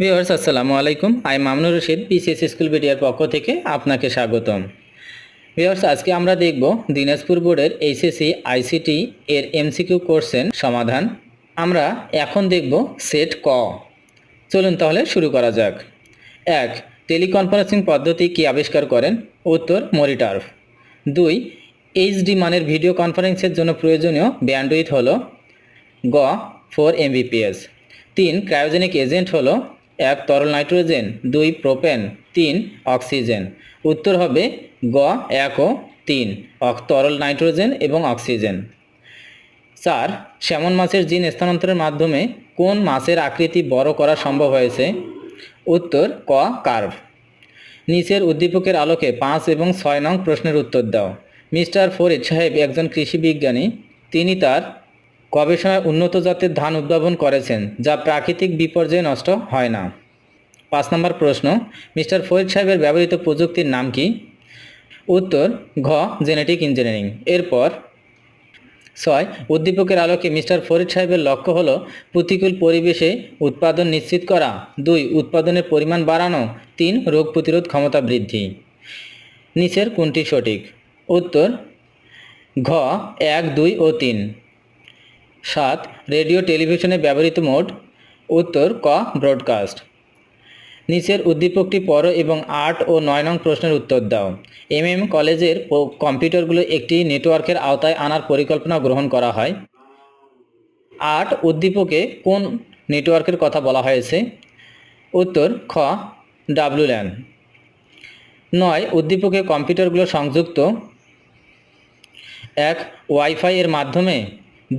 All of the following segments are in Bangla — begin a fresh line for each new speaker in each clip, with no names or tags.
ভিউয়ার্স আসসালামু আলাইকুম। আমি Mamunur Rashid PCS school BDR পক্ষ থেকে আপনাকে স্বাগতম। ভিউয়ার্স আজকে আমরা দেখব দিনাজপুর বোর্ডের এইচএসসি আইসিটি এর এমসিকিউ কোশ্চেন সমাধান। আমরা এখন দেখব সেট ক। চলুন তাহলে শুরু করা যাক। 1. টেলিকনফারেন্সিং পদ্ধতি কি আবিষ্কার করেন? উত্তর মরিটার্ফ। 2. এইচডি মানের ভিডিও কনফারেন্সের জন্য প্রয়োজনীয় ব্যান্ডউইথ হলো গ 4 Mbps। 3. ক্রায়োজেনিক এজেন্ট হলো 1 তরল নাইট্রোজেন, 2 প্রোপেন, 3 অক্সিজেন। উত্তর হবে গ 1 ও 3 তরল নাইট্রোজেন এবং অক্সিজেন। 4. স্যামন মাছের জিন স্থানান্তরের মাধ্যমে কোন মাছের আকৃতি বড় করা সম্ভব হয়েছে? উত্তর ক কার্ভ। নিচের উদ্দীপকের আলোকে 5 এবং 6 নং প্রশ্নের উত্তর দাও। মিস্টার ফরিদ সাহেব একজন কৃষি বিজ্ঞানী। তিনি তার গবেষণায় উন্নত জাতের ধান উদ্ভাবন করেছেন যা প্রাকৃতিক বিপর্যয়ে নষ্ট হয় না। 5 নম্বর প্রশ্ন, মিস্টার ফরিদ সাহেবের ব্যবহৃত প্রযুক্তির নাম কি? উত্তর ঘ জেনেটিক ইঞ্জিনিয়ারিং। এরপর 6. উদ্দীপকের আলোকে মিস্টার ফরিদ সাহেবের লক্ষ্য হলো প্রতিকূল পরিবেশে উৎপাদন নিশ্চিত করা, 2 উৎপাদনের পরিমাণ বাড়ানো, 3 রোগ প্রতিরোধ ক্ষমতা বৃদ্ধি। নিচের কোনটি সঠিক? উত্তর ঘ 1, 2 ও 3। 7. রেডিও টেলিভিশনে ব্যবহৃত মোড। উত্তর ক ব্রডকাস্ট। নিচের উদ্দীপকটি পড়ো এবং 8 ও 9 নং প্রশ্নের উত্তর দাও। কলেজের কম্পিউটারগুলো একটি নেটওয়ার্কের আওতায় আনার পরিকল্পনা গ্রহণ করা হয়। 8 উদ্দীপকে কোন নেটওয়ার্কের কথা বলা হয়েছে? উত্তর খ WLAN। 9 উদ্দীপকে কম্পিউটারগুলো সংযুক্ত 1 ওয়াইফাই এর মাধ্যমে,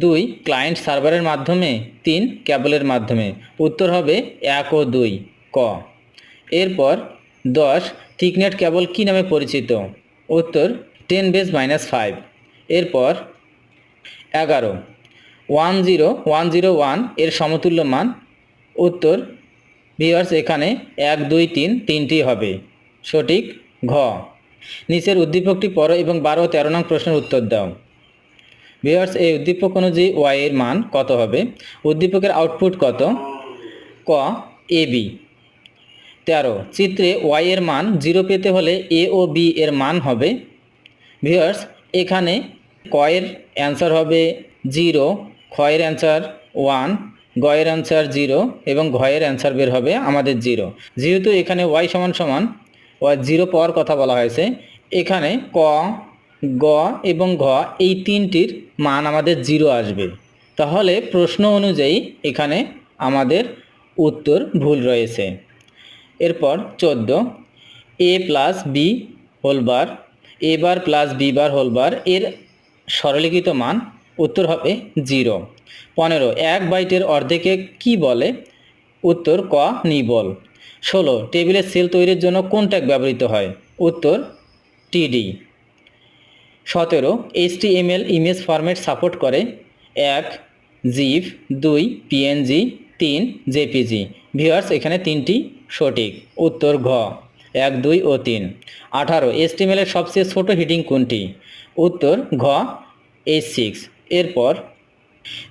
2 ক্লায়েন্ট সার্ভারের মাধ্যমে, 3 কেবলের মাধ্যমে। উত্তর হবে 1 ও 2 ক। এরপর 10 থিকনেট কেবল কি নামে পরিচিত? উত্তর 10⁻⁵। এরপর 11 10101 এর সমতুল্য মান। উত্তর ভিউয়ার্স এখানে 1, 2, 3 তিনটি হবে সঠিক ঘ। নিচের উদ্দীপকটি পড়ো এবং 12 ও 13 নং প্রশ্নের উত্তর দাও। ভিউয়ার্স এই উদ্দীপক অনুযায়ী ওয়াই এর মান কত হবে? উদ্দীপকের আউটপুট কত? ক AB। 13 চিত্রে ওয়াই এর মান 0 পেতে হলে এ ও বি এর মান হবে। ভিউয়ার্স এখানে ক এর অ্যান্সার হবে 0, খ এর অ্যান্সার 1, গ এর অ্যান্সার 0 এবং ঘ এর অ্যান্সার বের হবে আমাদের 0। যেহেতু এখানে ওয়াই সমান সমান ওয়াই 0 পাওয়ার কথা বলা হয়েছে, এখানে ক, গ এবং ঘ এই তিনটির মান আমাদের 0 আসবে। তাহলে প্রশ্ন অনুযায়ী এখানে আমাদের উত্তর ভুল রয়েছে। এরপর 14 a plus B whole bar, A bar plus B bar whole bar এর সরলীকৃত মান। উত্তর হবে 0। 15 1 বাইটের অর্ধেকে কি বলে? উত্তর ক নিবল। 16 টেবিলের সেল তৈরির জন্য কোন ট্যাগ ব্যবহৃত হয়? উত্তর টিডি। 17 HTML ইমেজ ফরম্যাট সাপোর্ট করে 1 জিফ, 2 পিএনজি, 3 জেপিজি। ভিউয়ার্স এখানে তিনটি সঠিক। উত্তর ঘ 1, 2 ও 3। 18 HTML এর সবচেয়ে ছোট হেডিং কোনটি? উত্তর ঘ H6। এরপর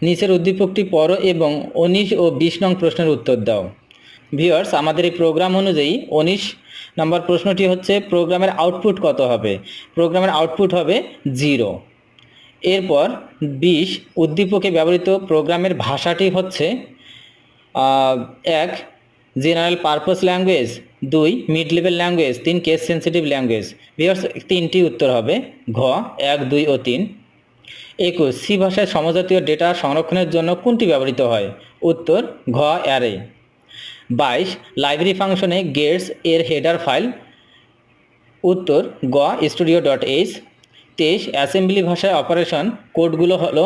নিচের উদ্দীপকটি পড়ো এবং 19 ও 20 নং প্রশ্নের উত্তর দাও। ভিউয়ার্স আমাদের এই প্রোগ্রাম অনুযায়ী 19 নম্বর প্রশ্নটি হচ্ছে প্রোগ্রামের আউটপুট কত হবে? প্রোগ্রামের আউটপুট হবে 0। এরপর 20 উদ্দীপকে ব্যবহৃত প্রোগ্রামের ভাষাটি হচ্ছে 1 general purpose language, 2 mid level language, 3 case sensitive language. Viewers তিনটি উত্তর হবে ঘ 1, 2 ও 3। 21 সি ভাষায় সমজাতীয় ডেটা সংরক্ষণের জন্য কোনটি ব্যবহৃত হয়? উত্তর ঘ অ্যারে। 22 লাইব্রেরি ফাংশনে গেটস এর হেডার ফাইল। উত্তর গ studio.h। 23 অ্যাসেম্বলি ভাষায় অপারেশন কোডগুলো হলো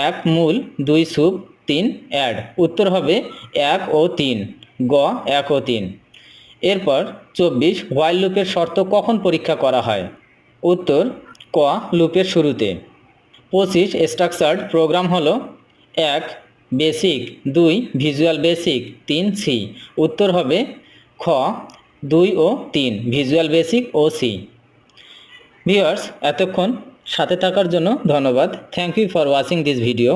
1 মূল, 2 সুব, 3 অ্যাড। উত্তর হবে 1 ও 3 গ 1 ও 3। এরপর 24 হোয়াইল লুপের শর্ত কখন পরীক্ষা করা হয়? উত্তর ক লুপের শুরুতে। 25 স্ট্রাকচার্ড প্রোগ্রাম হলো 1 বেসিক, 2 ভিজুয়াল বেসিক, 3 সি। উত্তর হবে খ 2 ও 3 ভিজুয়াল বেসিক ও সি। ভিউয়ার্স এতক্ষণ সাথে থাকার জন্য ধন্যবাদ। Thank you for watching this video.